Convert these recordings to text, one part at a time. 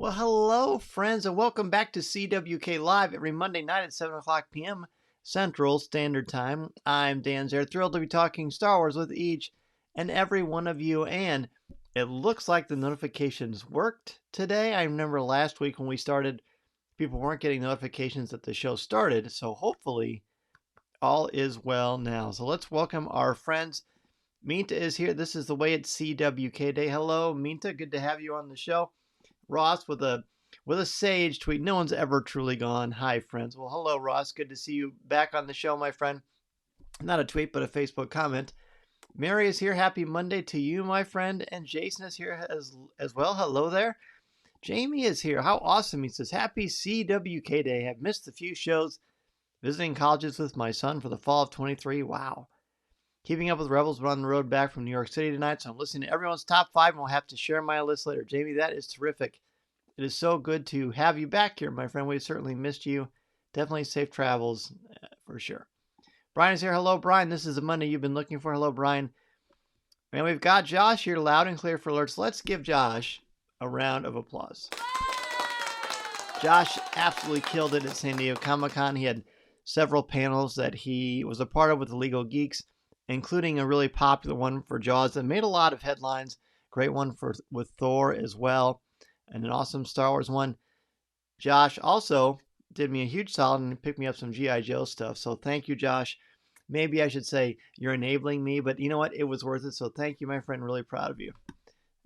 Well, hello, friends, and welcome back to CWK Live every Monday night at 7 o'clock p.m. Central Standard Time. I'm Dan Zare, thrilled to be talking Star Wars with each and every one of you, and it looks like the notifications worked today. I remember last week when we started, people weren't getting notifications that the show started, so hopefully all is well now. So let's welcome our friends. Minta is here. This is the way it's CWK Day. Hello, Minta. Good to have you on the show. Ross with a sage tweet. No one's ever truly gone. Hi, friends. Well, hello, Ross. Good to see you back on the show, my friend. Not a tweet, but a Facebook comment. Mary is here. Happy Monday to you, my friend. And Jason is here as well. Hello there. Jamie is here. How awesome. He says, happy CWK Day. I've missed a few shows. Visiting colleges with my son for the fall of 23. Wow. Keeping up with Rebels, but on the road back from New York City tonight, so I'm listening to everyone's top 5, and we'll have to share my list later. Jamie, that is terrific. It is so good to have you back here, my friend. We've certainly missed you. Definitely safe travels, for sure. Brian is here. Hello, Brian. This is the Monday you've been looking for. Hello, Brian. And we've got Josh here, loud and clear for alerts. Let's give Josh a round of applause. Josh absolutely killed it at San Diego Comic-Con. He had several panels that he was a part of with the Legal Geeks, including a really popular one for Jaws that made a lot of headlines. Great one with Thor as well, and an awesome Star Wars one. Josh also did me a huge solid and picked me up some G.I. Joe stuff. So thank you, Josh. Maybe I should say you're enabling me, but you know what? It was worth it. So thank you, my friend. Really proud of you.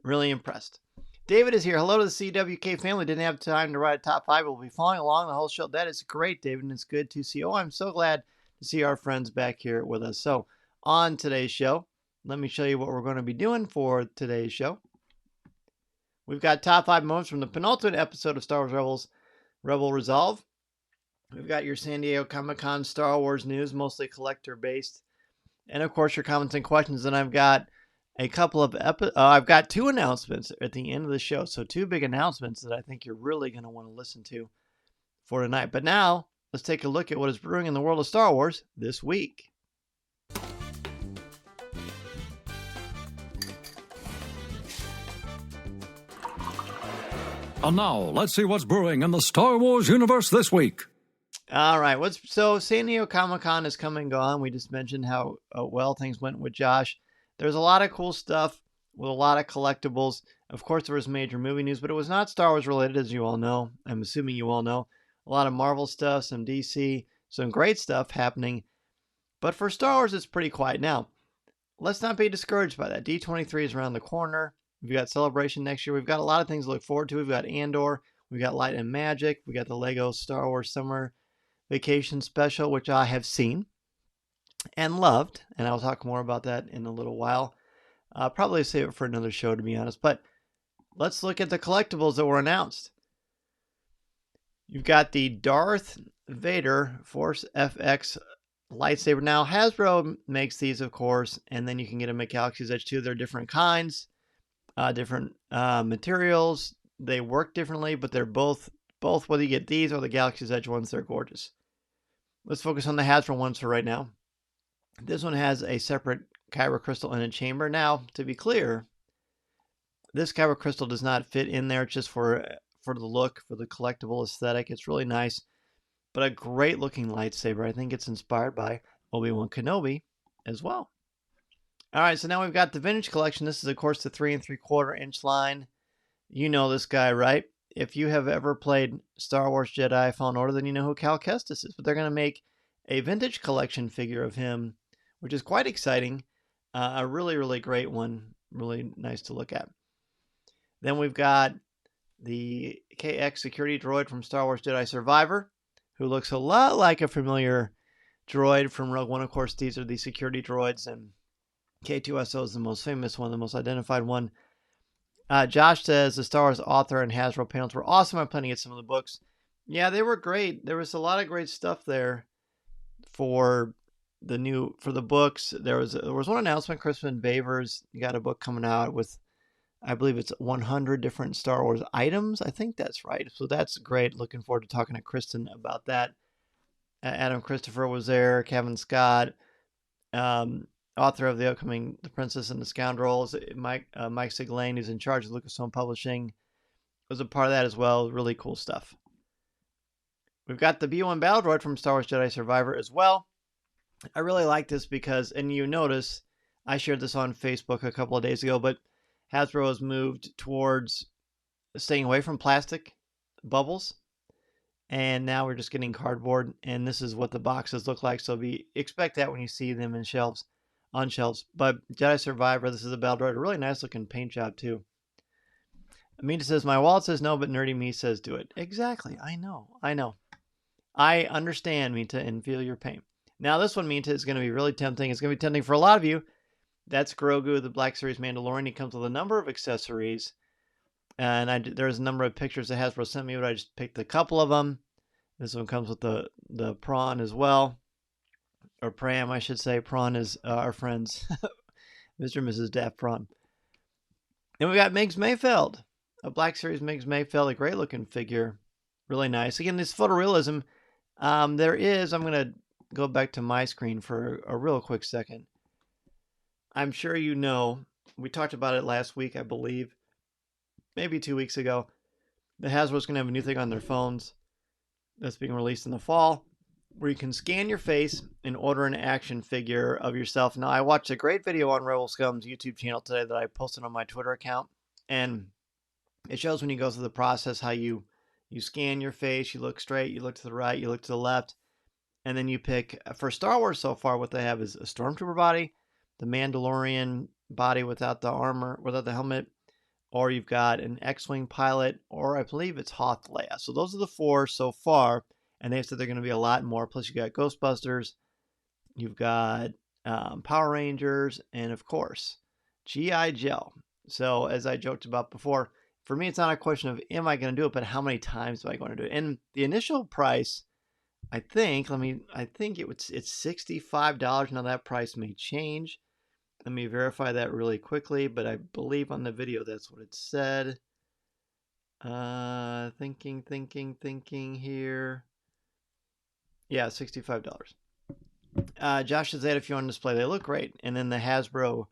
Really impressed. David is here. Hello to the CWK family. Didn't have time to write a top 5. We'll be following along the whole show. That is great, David, and it's good to see you. Oh, I'm so glad to see our friends back here with us. So on today's show, let me show you what we're going to be doing for today's show. We've got top 5 moments from the penultimate episode of Star Wars Rebel Resolve. We've got your San Diego Comic-Con Star Wars news, mostly collector-based. And, of course, your comments and questions. And I've got a couple of I've got 2 announcements at the end of the show. So 2 big announcements that I think you're really going to want to listen to for tonight. But now, let's take a look at what is brewing in the world of Star Wars this week. And now, let's see what's brewing in the Star Wars universe this week. All right. So San Diego Comic-Con is come and gone. We just mentioned how well things went with Josh. There's a lot of cool stuff with a lot of collectibles. Of course, there was major movie news, but it was not Star Wars related, as you all know. I'm assuming you all know. A lot of Marvel stuff, some DC, some great stuff happening. But for Star Wars, it's pretty quiet. Now, let's not be discouraged by that. D23 is around the corner. We've got Celebration next year. We've got a lot of things to look forward to. We've got Andor. We've got Light and Magic. We got the Lego Star Wars Summer Vacation Special, which I have seen and loved. And I'll talk more about that in a little while. Probably save it for another show, to be honest. But let's look at the collectibles that were announced. You've got the Darth Vader Force FX lightsaber. Now, Hasbro makes these, of course, and then you can get them at Galaxy's Edge too. They're different kinds. Different materials. They work differently, but they're both whether you get these or the Galaxy's Edge ones, they're gorgeous. Let's focus on the Hasbro ones for right now. This one has a separate kyber crystal in a chamber. Now, to be clear, this kyber crystal does not fit in there just for the look, for the collectible aesthetic. It's really nice, but a great looking lightsaber. I think it's inspired by Obi-Wan Kenobi as well. All right, so now we've got the vintage collection. This is, of course, the 3 3/4 inch line. You know this guy, right? If you have ever played Star Wars Jedi Fallen Order, then you know who Cal Kestis is. But they're going to make a vintage collection figure of him, which is quite exciting. A really, really great one. Really nice to look at. Then we've got the KX security droid from Star Wars Jedi Survivor, who looks a lot like a familiar droid from Rogue One. Of course, these are the security droids, and K2SO is the most famous one, the most identified one. Josh says the Star Wars author and Hasbro panels were awesome. I'm planning to get some of the books. Yeah, they were great. There was a lot of great stuff there for the books. There was one announcement. Crispin Bavers got a book coming out with, I believe it's 100 different Star Wars items. I think that's right. So that's great. Looking forward to talking to Kristen about that. Adam Christopher was there. Kevin Scott. Author of the upcoming The Princess and the Scoundrels, Mike Siglain, who's in charge of Lucasfilm Publishing. was a part of that as well. Really cool stuff. We've got the B1 Battle Droid from Star Wars Jedi Survivor as well. I really like this because, and you notice, I shared this on Facebook a couple of days ago, but Hasbro has moved towards staying away from plastic bubbles. And now we're just getting cardboard, and this is what the boxes look like. So expect that when you see them in shelves, on shelves. But Jedi Survivor, this is a Battle Droid, a really nice looking paint job too. Amita says, my wallet says no, but nerdy me says do it. Exactly. I know. I understand, Mita, and feel your pain. Now, this one, Mita, is going to be really tempting. It's going to be tempting for a lot of you. That's Grogu, the Black Series Mandalorian. He comes with a number of accessories. And there's a number of pictures that Hasbro sent me, but I just picked a couple of them. This one comes with the prawn as well. Or Pram, I should say. Prawn is our friends. Mr. and Mrs. Daft Prawn. Then we got Miggs Mayfeld. A Black Series Miggs Mayfeld. A great looking figure. Really nice. Again, this photorealism. I'm going to go back to my screen for a real quick second. I'm sure you know, we talked about it last week, I believe, maybe 2 weeks ago, that Hasbro's going to have a new thing on their phones that's being released in the fall, where you can scan your face and order an action figure of yourself. Now, I watched a great video on Rebel Scum's YouTube channel today that I posted on my Twitter account, and it shows when you go through the process how you scan your face, you look straight, you look to the right, you look to the left, and then you pick, for Star Wars so far, what they have is a Stormtrooper body, the Mandalorian body without the armor, without the helmet, or you've got an X-Wing pilot, or I believe it's Hoth Leia. So those are the 4 so far, and they've said they're going to be a lot more. Plus you got Ghostbusters, you've got Power Rangers, and of course, G.I. Joe. So as I joked about before, for me, it's not a question of am I going to do it, but how many times am I going to do it? And the initial price, I think it's $65. Now that price may change. Let me verify that really quickly, but I believe on the video that's what it said. Thinking here. Yeah, $65. Josh says that if you're on display, they look great. And then the Hasbro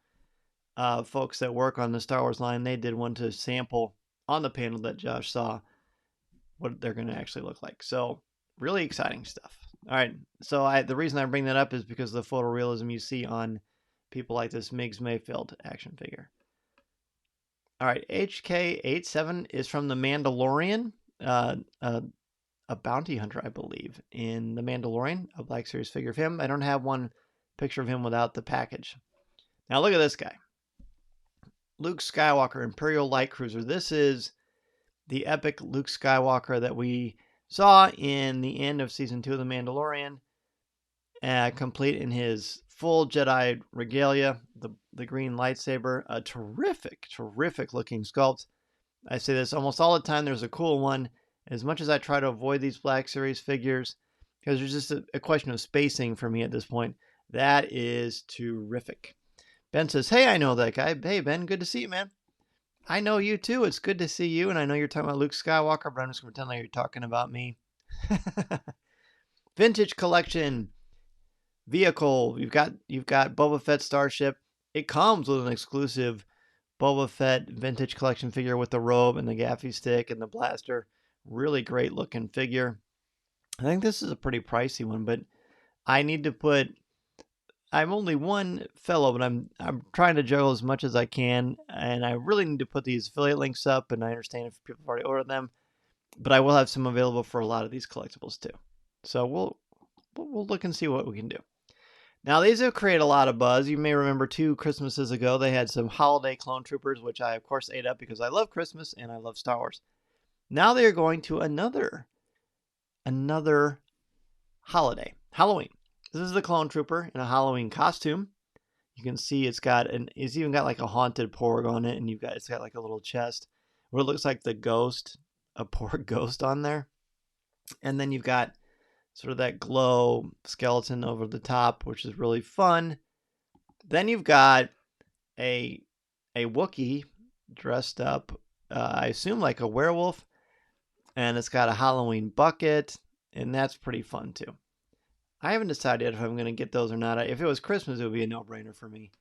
folks that work on the Star Wars line, they did one to sample on the panel that Josh saw what they're going to actually look like. So really exciting stuff. All right. So the reason I bring that up is because of the photorealism you see on people like this Miggs Mayfeld action figure. All right. HK87 is from The Mandalorian, a bounty hunter, I believe, in The Mandalorian, a Black Series figure of him. I don't have one picture of him without the package. Now look at this guy. Luke Skywalker, Imperial Light Cruiser. This is the epic Luke Skywalker that we saw in the end of Season 2 of The Mandalorian, complete in his full Jedi regalia, the green lightsaber, a terrific looking sculpt. I say this almost all the time, there's a cool one. As much as I try to avoid these Black Series figures, because there's just a question of spacing for me at this point, that is terrific. Ben says, hey, I know that guy. Hey, Ben, good to see you, man. I know you too. It's good to see you, and I know you're talking about Luke Skywalker, but I'm just going to pretend like you're talking about me. Vintage collection vehicle. You've got Boba Fett Starship. It comes with an exclusive Boba Fett vintage collection figure with the robe and the gaffy stick and the blaster. Really great looking figure. I think this is a pretty pricey one, but I need to put... I'm only one fellow, but I'm trying to juggle as much as I can, and I really need to put these affiliate links up, and I understand if people have already ordered them, but I will have some available for a lot of these collectibles too. So we'll look and see what we can do. Now, these have created a lot of buzz. You may remember 2 Christmases ago, they had some holiday clone troopers, which I, of course, ate up because I love Christmas and I love Star Wars. Now they are going to another holiday, Halloween. This is the clone trooper in a Halloween costume. You can see it's even got like a haunted porg on it, and it's got like a little chest where it looks like a porg ghost on there. And then you've got sort of that glow skeleton over the top, which is really fun. Then you've got a Wookiee dressed up, I assume like a werewolf, and it's got a Halloween bucket, and that's pretty fun too. I haven't decided yet if I'm going to get those or not. If it was Christmas, it would be a no-brainer for me.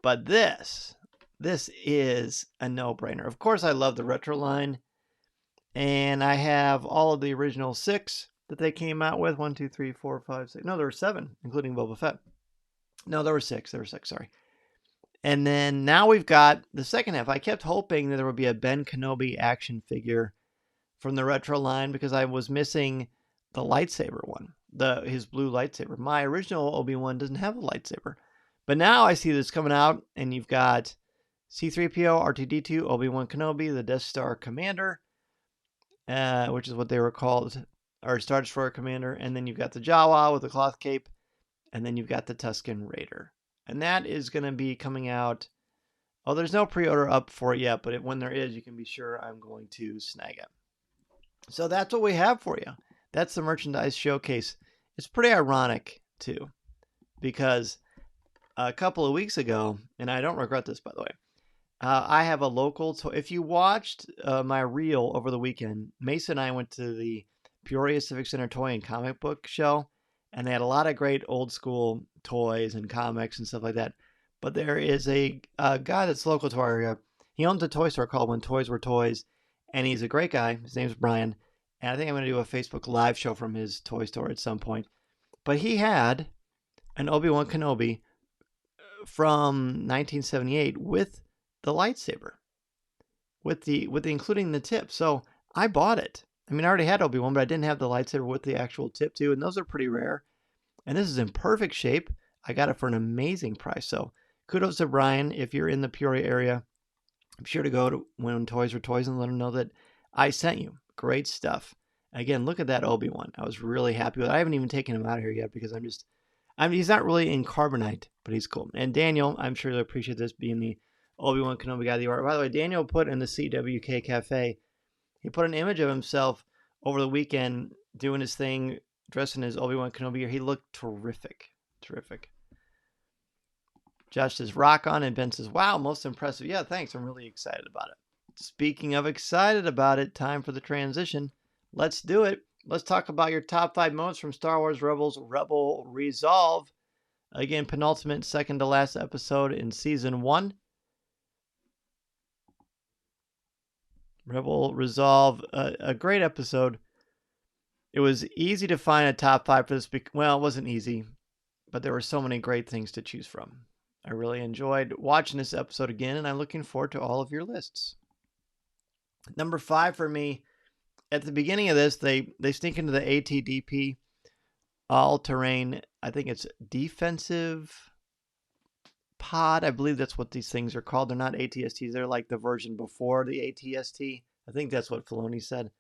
But this is a no-brainer. Of course, I love the retro line. And I have all of the original 6 that they came out with. 1, 2, 3, 4, 5, 6. No, there were 7, including Boba Fett. No, there were 6. There were 6, sorry. And then now we've got the second half. I kept hoping that there would be a Ben Kenobi action figure from the retro line because I was missing the lightsaber one, his blue lightsaber. My original Obi-Wan doesn't have a lightsaber. But now I see this coming out, and you've got C-3PO, R2-D2, Obi-Wan Kenobi, the Death Star Commander, which is what they were called, or Star Destroyer Commander, and then you've got the Jawa with the cloth cape, and then you've got the Tusken Raider. And that is going to be coming out. Oh, there's no pre-order up for it yet, but when there is, you can be sure I'm going to snag it. So that's what we have for you. That's the merchandise showcase. It's pretty ironic, too, because a couple of weeks ago, and I don't regret this, by the way, I have a local toy. If you watched my reel over the weekend, Mason and I went to the Peoria Civic Center Toy and Comic Book Show, and they had a lot of great old school toys and comics and stuff like that. But there is a guy that's local to our area. He owns a toy store called When Toys Were Toys, and he's a great guy. His name's Brian, and I think I'm going to do a Facebook Live show from his toy store at some point. But he had an Obi-Wan Kenobi from 1978 with the lightsaber, with the including the tip. So I bought it. I mean, I already had Obi-Wan, but I didn't have the lightsaber with the actual tip too, and those are pretty rare. And this is in perfect shape. I got it for an amazing price. So kudos to Brian. If you're in the Peoria area, I'm sure to go to When Toys Were Toys and let him know that I sent you. Great stuff. Again, look at that Obi-Wan. I was really happy with it. I haven't even taken him out of here yet because he's not really in carbonite, but he's cool. And Daniel, I'm sure he'll appreciate this being the Obi-Wan Kenobi guy. By the way, Daniel put in the CWK Cafe, he put an image of himself over the weekend doing his thing, dressing as Obi-Wan Kenobi. He looked terrific. Terrific. Josh says, rock on, and Ben says, wow, most impressive. Yeah, thanks. I'm really excited about it. Speaking of excited about it, time for the transition. Let's do it. Let's talk about your top 5 moments from Star Wars Rebels Rebel Resolve. Again, penultimate, second to last episode in Season 1. Rebel Resolve, a great episode. It was easy to find a top 5 for this. Well, it wasn't easy, but there were so many great things to choose from. I really enjoyed watching this episode again, and I'm looking forward to all of your lists. Number 5 for me, at the beginning of this, they sneak into the ATDP, all-terrain, I think it's defensive pod. I believe that's what these things are called. They're not ATSTs. They're like the version before the ATST. I think that's what Filoni said.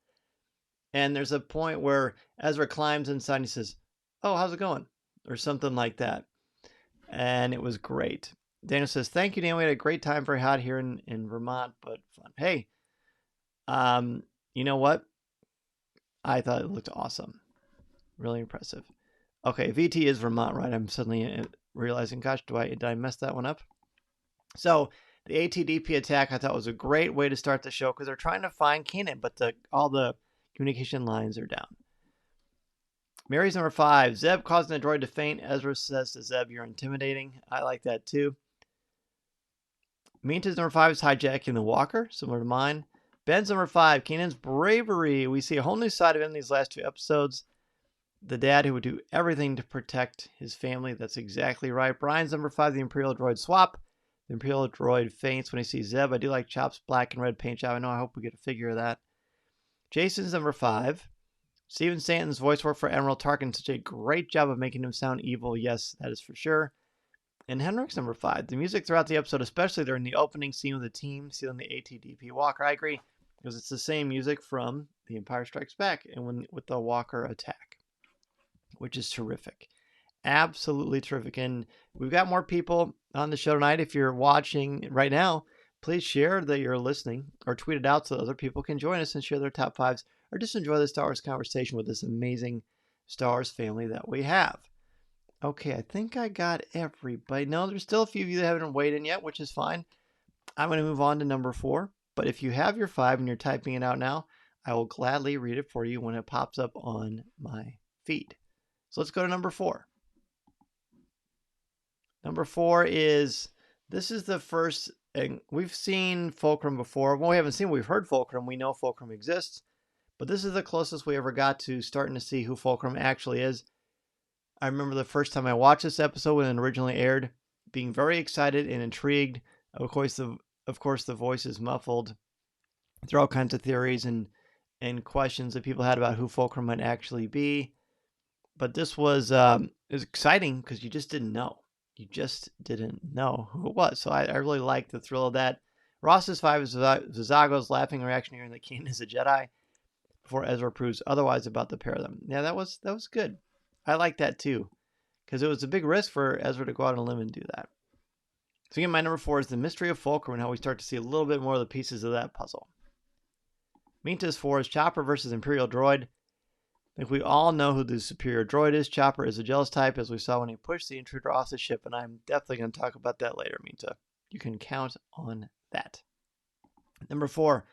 And there's a point where Ezra climbs inside and he says, oh, how's it going? Or something like that. And it was great. Daniel says, thank you, Dan. We had a great time. Very hot here in Vermont, but fun. Hey, you know what? I thought it looked awesome. Really impressive. Okay, VT is Vermont, right? I'm suddenly realizing, gosh, did I mess that one up? So the ATDP attack I thought was a great way to start the show because they're trying to find Kanan, but all the communication lines are down. Mary's number 5. Zeb causing the droid to faint. Ezra says to Zeb, you're intimidating. I like that too. Minta's number 5 is hijacking the walker, similar to mine. Ben's number 5, Kanan's bravery. We see a whole new side of him in these last 2 episodes. The dad who would do everything to protect his family. That's exactly right. Brian's number 5, the Imperial Droid swap. The Imperial Droid faints when he sees Zeb. I do like Chop's black and red paint job. I hope we get a figure of that. Jason's number 5. Steven Stanton's voice work for Admiral Tarkin. Such a great job of making him sound evil. Yes, that is for sure. And Henrik's number 5. The music throughout the episode, especially during the opening scene with the team sealing the ATDP walker. I agree, because it's the same music from The Empire Strikes Back and with the walker attack, which is terrific. Absolutely terrific. And we've got more people on the show tonight. If you're watching right now, please share that you're listening or tweet it out so other people can join us and share their top 5s or just enjoy the Star Wars conversation with this amazing Star Wars family that we have. Okay, I think I got everybody. No, there's still a few of you that haven't weighed in yet, which is fine. I'm going to move on to number 4. But if you have your 5 and you're typing it out now, I will gladly read it for you when it pops up on my feed. So let's go to number 4. Number 4 is, this is the first, and we've seen Fulcrum before. Well, we haven't seen, we've heard Fulcrum. We know Fulcrum exists. But this is the closest we ever got to starting to see who Fulcrum actually is. I remember the first time I watched this episode when it originally aired, being very excited and intrigued. Of course, the voice is muffled. There are all kinds of theories and questions that people had about who Fulcrum might actually be. But this was exciting because you just didn't know. You just didn't know who it was. So I really liked the thrill of that. Ross's 5 is Vizago's laughing reaction hearing that Kanan is a Jedi before Ezra proves otherwise about the pair of them. Yeah, that was good. I like that too, because it was a big risk for Ezra to go out on a limb and do that. So again, my number 4 is the mystery of Fulcrum and how we start to see a little bit more of the pieces of that puzzle. Minta's 4 is Chopper versus Imperial Droid. I think we all know who the superior droid is. Chopper is a jealous type, as we saw when he pushed the intruder off the ship, and I'm definitely going to talk about that later, Minta. You can count on that. Number 4,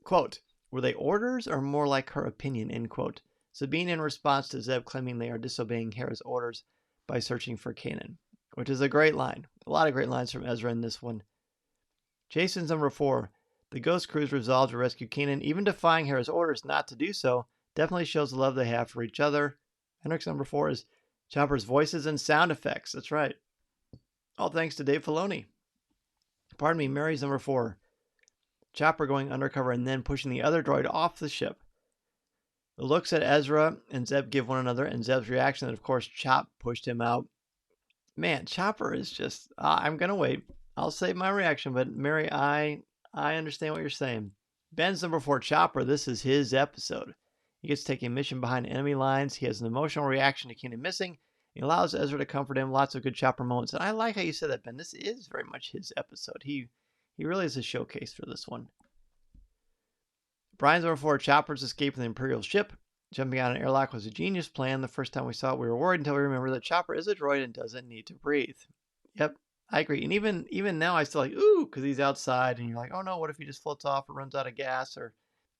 quote, were they orders or more like her opinion, end quote. Sabine in response to Zeb claiming they are disobeying Hera's orders by searching for Kanan, which is a great line. A lot of great lines from Ezra in this one. Jason's number 4. The Ghost Crew's resolve to rescue Kanan, even defying Hera's orders not to do so, definitely shows the love they have for each other. Henrik's number 4 is Chopper's voices and sound effects. That's right. All thanks to Dave Filoni. Pardon me, Mary's number 4. Chopper going undercover and then pushing the other droid off the ship. The looks at Ezra and Zeb give one another, and Zeb's reaction that, of course, Chop pushed him out. Man, Chopper is just... I'm going to wait. I'll save my reaction, but Mary, I understand what you're saying. Ben's number 4, Chopper. This is his episode. He gets to take a mission behind enemy lines. He has an emotional reaction to Kanan missing. He allows Ezra to comfort him. Lots of good Chopper moments. And I like how you said that, Ben. This is very much his episode. He really is a showcase for this one. Brian's number 4, Chopper's escape from the Imperial ship. Jumping out an airlock was a genius plan. The first time we saw it, we were worried until we remembered that Chopper is a droid and doesn't need to breathe. Yep, I agree. And even now, I still like, ooh, because he's outside, and you're like, oh no, what if he just floats off or runs out of gas? Or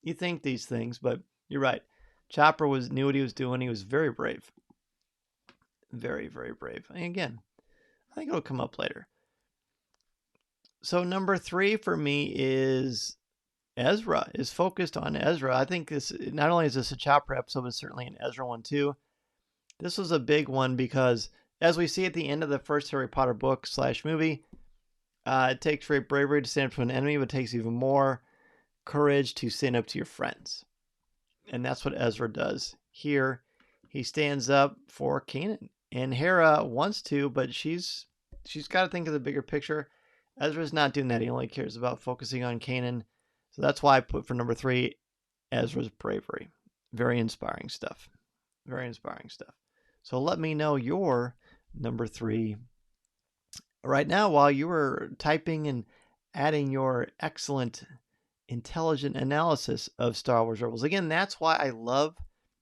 you think these things, but you're right. Chopper knew what he was doing. He was very brave. Very, very brave. And again, I think it'll come up later. So number 3 for me is Ezra, is focused on Ezra. I think this, not only is this a Chopper episode, but certainly an Ezra one too. This was a big one because, as we see at the end of the first Harry Potter book / movie, it takes great bravery to stand up to an enemy, but it takes even more courage to stand up to your friends. And that's what Ezra does here. He stands up for Kanan. And Hera wants to, but she's got to think of the bigger picture. Ezra's not doing that. He only cares about focusing on Kanan. So that's why I put for number 3, Ezra's bravery. Very inspiring stuff. Very inspiring stuff. So let me know your number 3 right now while you were typing and adding your excellent, intelligent analysis of Star Wars Rebels. Again, that's why I love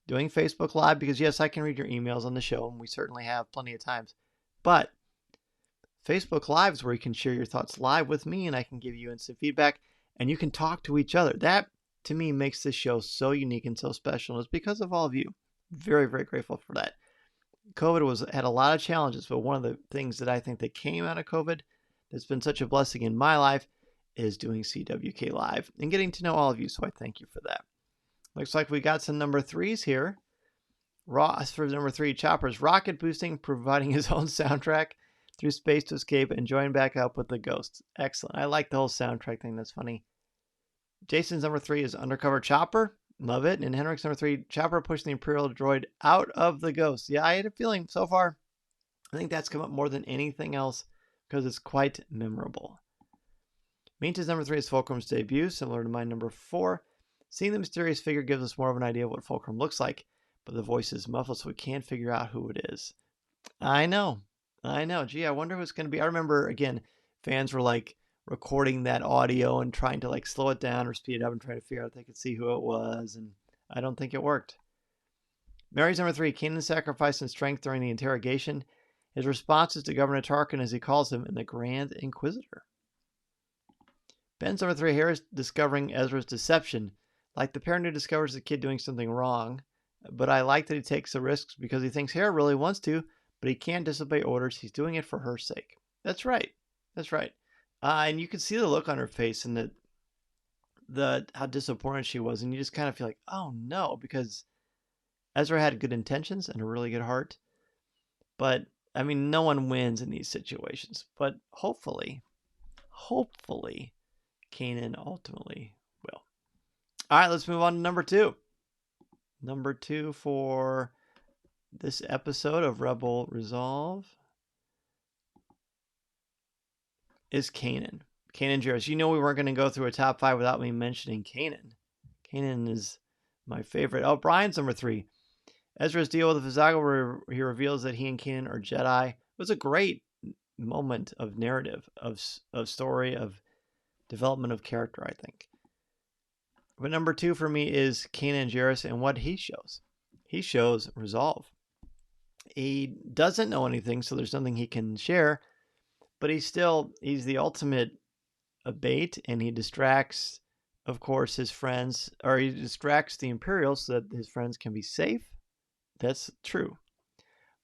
doing Facebook Live, because yes, I can read your emails on the show, and we certainly have plenty of times. But Facebook Live is where you can share your thoughts live with me, and I can give you instant feedback, and you can talk to each other. That, to me, makes this show so unique and so special, and it's because of all of you. Very, very grateful for that. COVID had a lot of challenges, but one of the things that I think that came out of COVID that's been such a blessing in my life is doing CWK Live and getting to know all of you, so I thank you for that. Looks like we got some number 3s here. Ross for number 3, Chopper's rocket boosting, providing his own soundtrack through space to escape and join back up with the ghosts. Excellent. I like the whole soundtrack thing. That's funny. Jason's number 3 is Undercover Chopper. Love it. And Henrik's number 3, Chopper pushing the Imperial Droid out of the ghost. Yeah, I had a feeling so far. I think that's come up more than anything else because it's quite memorable. Minta's number 3 is Fulcrum's debut, similar to my number 4. Seeing the mysterious figure gives us more of an idea of what Fulcrum looks like, but the voice is muffled, so we can't figure out who it is. I know. Gee, I wonder who it's going to be. I remember, again, fans were like recording that audio and trying to like slow it down or speed it up and trying to figure out if they could see who it was, and I don't think it worked. Mary's number 3, Kanan's sacrifice and strength during the interrogation. His responses to Governor Tarkin, as he calls him, in the Grand Inquisitor. Ben's number 3, Harris discovering Ezra's deception. Like the parent who discovers the kid doing something wrong, but I like that he takes the risks because he thinks Hera really wants to, but he can't disobey orders. He's doing it for her sake. That's right. And you can see the look on her face and how disappointed she was, and you just kind of feel like, oh no, because Ezra had good intentions and a really good heart. But I mean, no one wins in these situations. But hopefully, Kanan ultimately will. All right, let's move on to number 2. Number 2 for this episode of Rebel Resolve is Kanan. Kanan Jarrus. You know we weren't going to go through a top 5 without me mentioning Kanan. Kanan is my favorite. Oh, Brian's number 3. Ezra's deal with the Vizago, where he reveals that he and Kanan are Jedi. It was a great moment of narrative, of story, of development of character, I think. But number 2 for me is Kanan Jarrus and what he shows. He shows resolve. He doesn't know anything, so there's nothing he can share, but he's the ultimate bait, and he distracts, of course, his friends, or he distracts the Imperials so that his friends can be safe. That's true.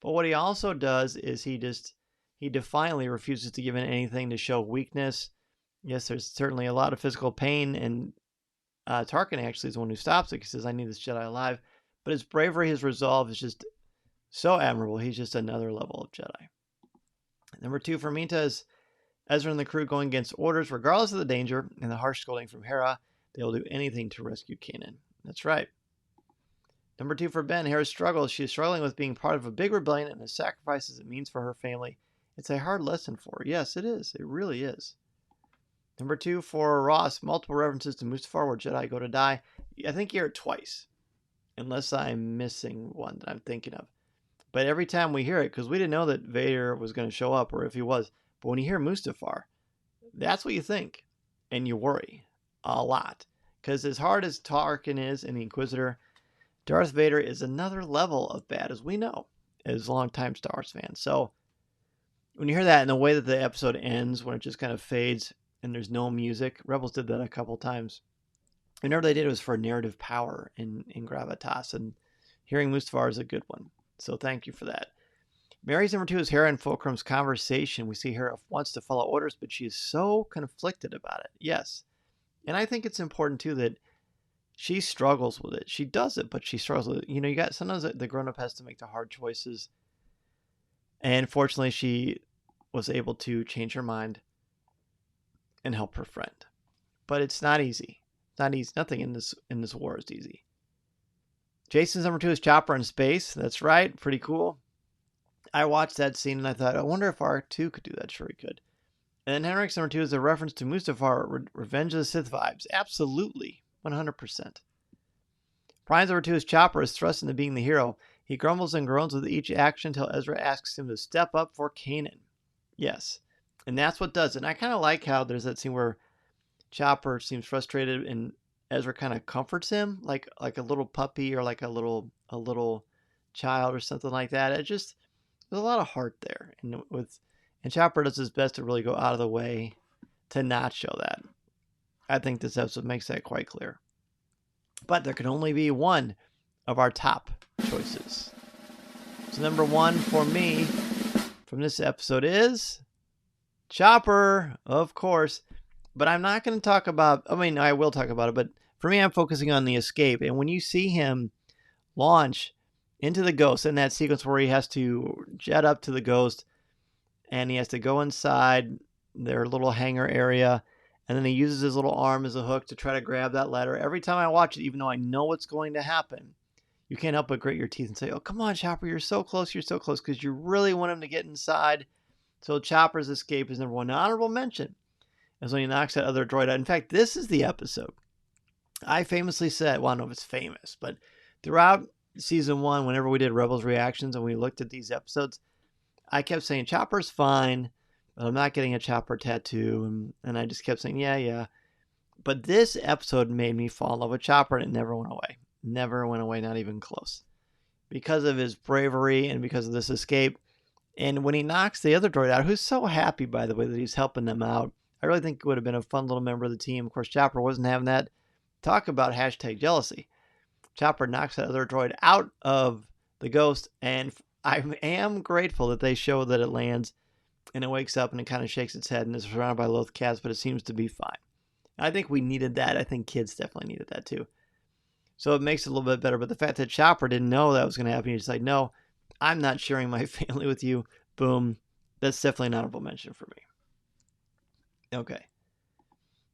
But what he also does is he defiantly refuses to give in anything to show weakness. Yes, there's certainly a lot of physical pain, and Tarkin actually is the one who stops it. He says, I need this Jedi alive. But his bravery, his resolve is just so admirable. He's just another level of Jedi. Number 2 for Minta is Ezra and the crew going against orders, regardless of the danger and the harsh scolding from Hera. They will do anything to rescue Kanan. That's right. Number 2 for Ben. Hera struggles. She is struggling with being part of a big rebellion and the sacrifices it means for her family. It's a hard lesson for her. Yes, it is. It really is. Number 2 for Ross. Multiple references to Mustafar where Jedi go to die. I think you hear it twice. Unless I'm missing one that I'm thinking of. But every time we hear it, because we didn't know that Vader was going to show up, or if he was. But when you hear Mustafar, that's what you think. And you worry a lot. Because as hard as Tarkin is and the Inquisitor, Darth Vader is another level of bad, as we know, as longtime Star Wars fans. So when you hear that in the way that the episode ends, when it just kind of fades and there's no music, Rebels did that a couple times. Whenever they did, it was for narrative power in gravitas, and hearing Mustafar is a good one. So thank you for that. Mary's number 2 is Hera and Fulcrum's conversation. We see Hera wants to follow orders, but she is so conflicted about it. Yes. And I think it's important, too, that she struggles with it. She does it, but she struggles with it. You know, you got sometimes the grown-up has to make the hard choices. And fortunately, she was able to change her mind and help her friend. But it's not easy. It's not easy. Nothing in this war is easy. Jason's number 2 is Chopper in space. That's right. Pretty cool. I watched that scene and I thought, I wonder if R2 could do that. Sure he could. And then Henrik's number 2 is a reference to Mustafar, Revenge of the Sith vibes. Absolutely. 100%. Brian's number 2 is Chopper is thrust into being the hero. He grumbles and groans with each action until Ezra asks him to step up for Kanan. Yes. And that's what does it. And I kind of like how there's that scene where Chopper seems frustrated and Ezra kind of comforts him like a little puppy or like a little child or something like that. There's a lot of heart there. And Chopper does his best to really go out of the way to not show that. I think this episode makes that quite clear. But there can only be one of our top choices. So number 1 for me from this episode is Chopper, of course. But I'm not going to talk about, I will talk about it, but for me, I'm focusing on the escape. And when you see him launch into the Ghost in that sequence where he has to jet up to the Ghost and he has to go inside their little hangar area, and then he uses his little arm as a hook to try to grab that ladder. Every time I watch it, even though I know what's going to happen, you can't help but grit your teeth and say, oh, come on, Chopper, you're so close, because you really want him to get inside. So Chopper's escape is number 1. An honorable mention is when he knocks that other droid out. In fact, this is the episode I famously said, well, I don't know if it's famous, but throughout season 1, whenever we did Rebels reactions and we looked at these episodes, I kept saying, Chopper's fine, but I'm not getting a Chopper tattoo. And I just kept saying, yeah. But this episode made me fall in love with Chopper, and it never went away. Never went away, not even close. Because of his bravery and because of this escape. And when he knocks the other droid out, who's so happy, by the way, that he's helping them out, I really think it would have been a fun little member of the team. Of course, Chopper wasn't having that. Talk about hashtag jealousy. Chopper knocks that other droid out of the Ghost, and I am grateful that they show that it lands and it wakes up and it kind of shakes its head and is surrounded by Loth cats, but it seems to be fine. I think we needed that. I think kids definitely needed that too. So it makes it a little bit better. But the fact that Chopper didn't know that was going to happen, he's like, no, I'm not sharing my family with you. Boom. That's definitely an honorable mention for me. Okay.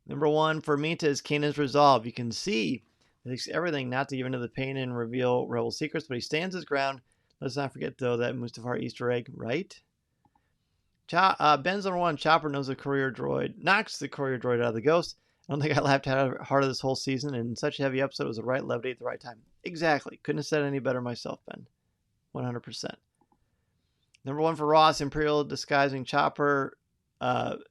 Number 1 for Mita is Kanan's resolve. You can see he takes everything not to give into the pain and reveal Rebel secrets, but he stands his ground. Let's not forget, though, that Mustafar Easter egg, right? Ben's number 1, Chopper knows the courier droid, knocks the courier droid out of the ghost. I don't think I laughed harder this whole season, and such a heavy episode was the right levity at the right time. Exactly. Couldn't have said any better myself, Ben. 100%. Number 1 for Ross, Imperial disguising Chopper,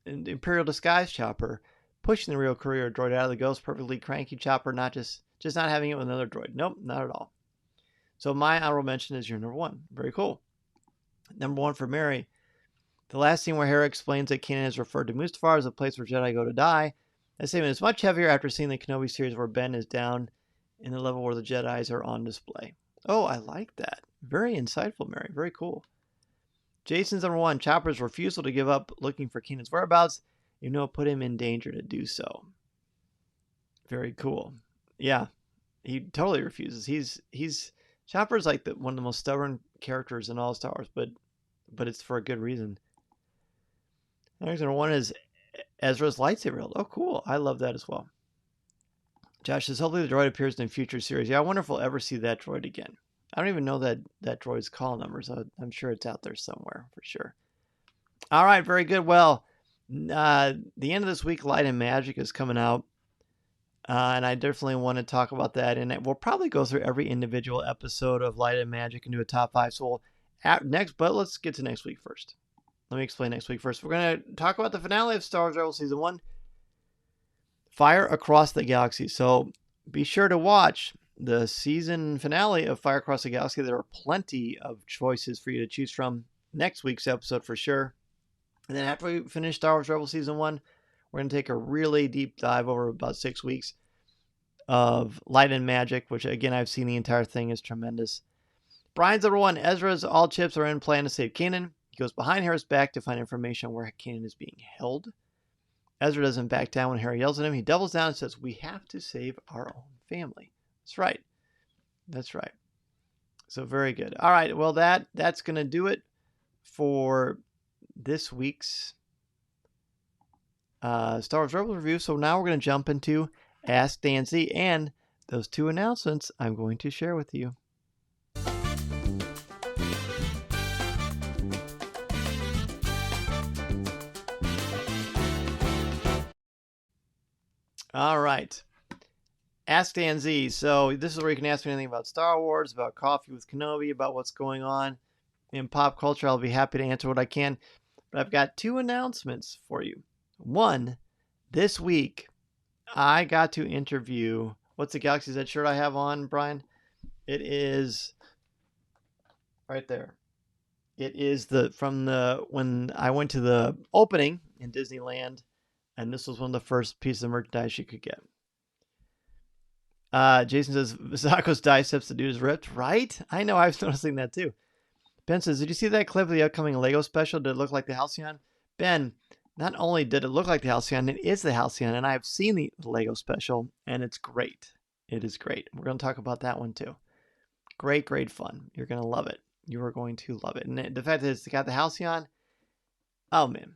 Imperial disguise Chopper, pushing the real courier droid out of the ghost, perfectly cranky Chopper, not just not having it with another droid. Nope, not at all. So my honorable mention is your number 1. Very cool. Number 1 for Mary. The last scene where Hera explains that Kanan has referred to Mustafar as a place where Jedi go to die. That statement is much heavier after seeing the Kenobi series where Ben is down in the level where the Jedis are on display. Oh, I like that. Very insightful, Mary. Very cool. Jason's number 1, Chopper's refusal to give up looking for Kanan's whereabouts, even though it put him in danger to do so. Very cool. Yeah, he totally refuses. He's Chopper's like one of the most stubborn characters in all Star Wars, but it's for a good reason. Next number 1 is Ezra's lightsaber. Oh, cool. I love that as well. Josh says, hopefully the droid appears in a future series. Yeah, I wonder if we'll ever see that droid again. I don't even know that droid's call number, so I'm sure it's out there somewhere for sure. All right, very good. Well, the end of this week, Light and Magic is coming out, and I definitely want to talk about that. And we'll probably go through every individual episode of Light and Magic and do a top 5. So but let's get to next week first. Let me explain next week first. We're going to talk about the finale of Star Wars Rebels Season 1, Fire Across the Galaxy. So be sure to watch the season finale of Fire Across the Galaxy. There are plenty of choices for you to choose from next week's episode for sure. And then after we finish Star Wars Rebels Season 1, we're going to take a really deep dive over about 6 weeks of Light and Magic, which, again, I've seen the entire thing is tremendous. Brian's number 1, Ezra's all chips are in plan to save Kanan. He goes behind Hera's back to find information on where Kanan is being held. Ezra doesn't back down when Hera yells at him. He doubles down and says, we have to save our own family. That's right. That's right. So very good. All right. Well, that's going to do it for this week's Star Wars Rebels review. So now we're going to jump into Ask Dan Z and those 2 announcements I'm going to share with you. All right. Ask Dan Z. So this is where you can ask me anything about Star Wars, about Coffee with Kenobi, about what's going on in pop culture. I'll be happy to answer what I can. But I've got 2 announcements for you. 1, this week, I got to interview, what's the Galaxy's Edge shirt I have on, Brian? It is right there. It is when I went to the opening in Disneyland, and this was one of the first pieces of merchandise you could get. Jason says, Visako's diceps, the dude is ripped. Right? I know, I was noticing that too. Ben says, did you see that clip of the upcoming Lego special? Did it look like the Halcyon? Ben, not only did it look like the Halcyon, it is the Halcyon, and I have seen the Lego special, and it's great. It is great. We're going to talk about that one too. Great, great fun. You're going to love it. You are going to love it. And the fact that it's got the Halcyon, oh man,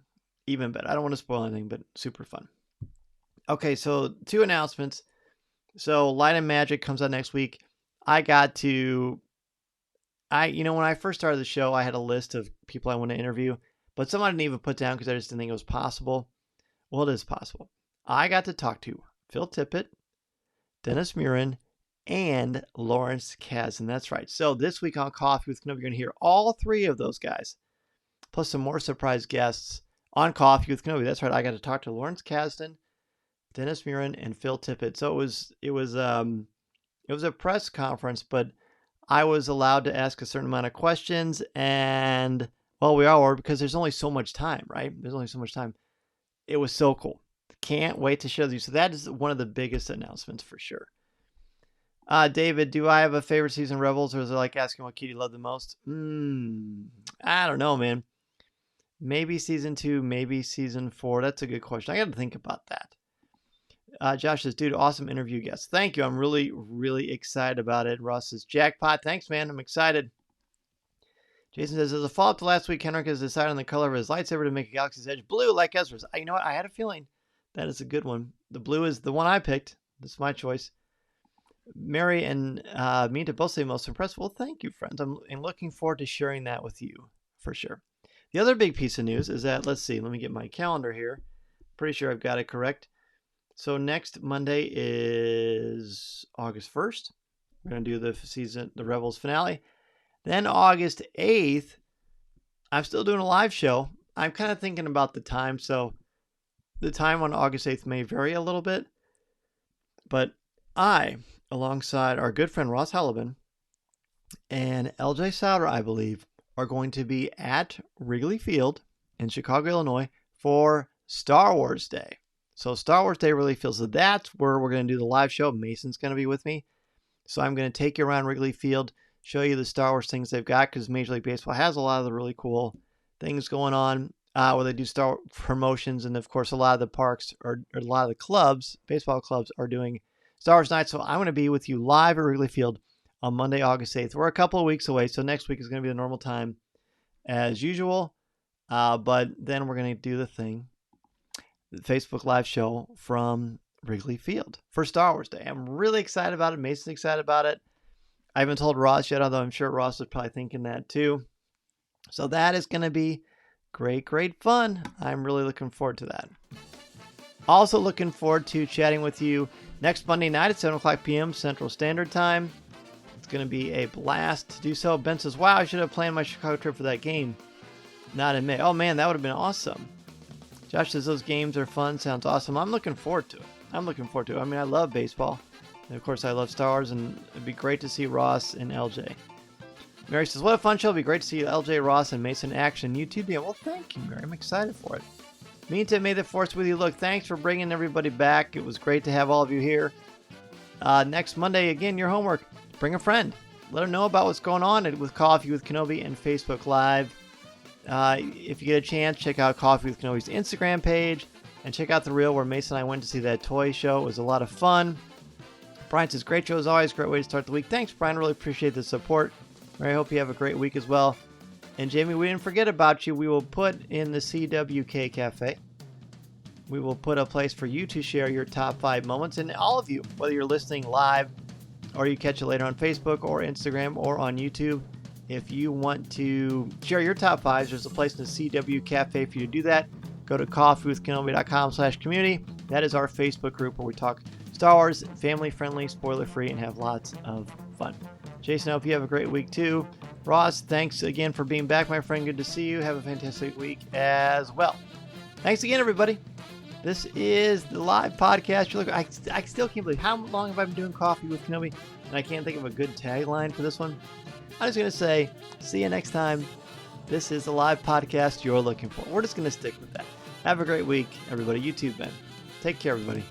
even better. I don't want to spoil anything, but super fun. Okay, so 2 announcements. So Light and Magic comes out next week. When I first started the show, I had a list of people I want to interview, but some I didn't even put down because I just didn't think it was possible. Well, it is possible. I got to talk to Phil Tippett, Dennis Murin, and Lawrence Kasdan. That's right. So this week on Coffee with Kenobi, you're going to hear all 3 of those guys, plus some more surprise guests on Coffee with Kenobi. That's right. I got to talk to Lawrence Kasdan, Dennis Murin, and Phil Tippett. So it was a press conference, but I was allowed to ask a certain amount of questions, and well, we all were, because there's only so much time, right? There's only so much time. It was so cool. Can't wait to share with you. So that is one of the biggest announcements for sure. David, do I have a favorite season of Rebels, or is it like asking what kid you love the most? I don't know, man. Maybe season 2, maybe season 4. That's a good question. I got to think about that. Josh says, dude, awesome interview guest. Thank you. I'm really, really excited about it. Ross says, jackpot. Thanks, man. I'm excited. Jason says, as a follow-up to last week, Henrik has decided on the color of his lightsaber to make a Galaxy's Edge blue like Ezra's. You know what? I had a feeling that is a good one. The blue is the one I picked. That's my choice. Mary and Minta both say most impressed. Well, thank you, friends. I'm looking forward to sharing that with you for sure. The other big piece of news is that, let's see, let me get my calendar here. Pretty sure I've got it correct. So next Monday is August 1st. We're going to do the Rebels finale. Then August 8th, I'm still doing a live show. I'm kind of thinking about the time, so the time on August 8th may vary a little bit. But I, alongside our good friend Ross Halliburton and LJ Souter, I believe, are going to be at Wrigley Field in Chicago, Illinois for Star Wars Day. So Star Wars Day Wrigley Field. So that's where we're going to do the live show. Mason's going to be with me. So I'm going to take you around Wrigley Field, show you the Star Wars things they've got, because Major League Baseball has a lot of the really cool things going on where they do Star Wars promotions. And of course, a lot of the parks or a lot of the clubs, baseball clubs, are doing Star Wars night. So I'm going to be with you live at Wrigley Field on Monday, August 8th. We're a couple of weeks away. So next week is going to be the normal time as usual. But then we're going to do the Facebook Live show from Wrigley Field for Star Wars Day. I'm really excited about it. Mason's excited about it. I haven't told Ross yet, although I'm sure Ross is probably thinking that too. So that is going to be great, great fun. I'm really looking forward to that. Also looking forward to chatting with you next Monday night at 7 o'clock p.m. Central Standard Time. It's going to be a blast to do so. Ben says, wow, I should have planned my Chicago trip for that game. Not in May. Oh man, that would have been awesome. Josh says those games are fun. Sounds awesome. I'm looking forward to it. I mean, I love baseball. And of course, I love Star Wars, and it'd be great to see Ross and LJ. Mary says, what a fun show. It'd be great to see LJ, Ross, and Mason in action. You too, Dan. Well, thank you, Mary. I'm excited for it. Meantime, may the force with you. Look, thanks for bringing everybody back. It was great to have all of you here. Next Monday, again, your homework. Bring a friend. Let them know about what's going on with Coffee with Kenobi and Facebook Live. If you get a chance, check out Coffee with Kenobi's Instagram page. And check out The Reel, where Mason and I went to see that toy show. It was a lot of fun. Brian says, great show as always. Great way to start the week. Thanks, Brian. Really appreciate the support. I hope you have a great week as well. And Jamie, we didn't forget about you. We will put in the CWK Cafe. We will put a place for you to share your top 5 moments. And all of you, whether you're listening live or you catch it later on Facebook or Instagram or on YouTube, if you want to share your top 5s, there's a place in the CW Cafe for you to do that. Go to coffeewithkenobi.com/community. That is our Facebook group where we talk Star Wars, family-friendly, spoiler-free, and have lots of fun. Jason, I hope you have a great week too. Ross, thanks again for being back, my friend. Good to see you. Have a fantastic week as well. Thanks again, everybody. This is the live podcast. I still can't believe how long have I been doing Coffee with Kenobi, and I can't think of a good tagline for this one. I'm just going to say, see you next time. This is the live podcast you're looking for. We're just going to stick with that. Have a great week, everybody. You too, Ben. Take care, everybody.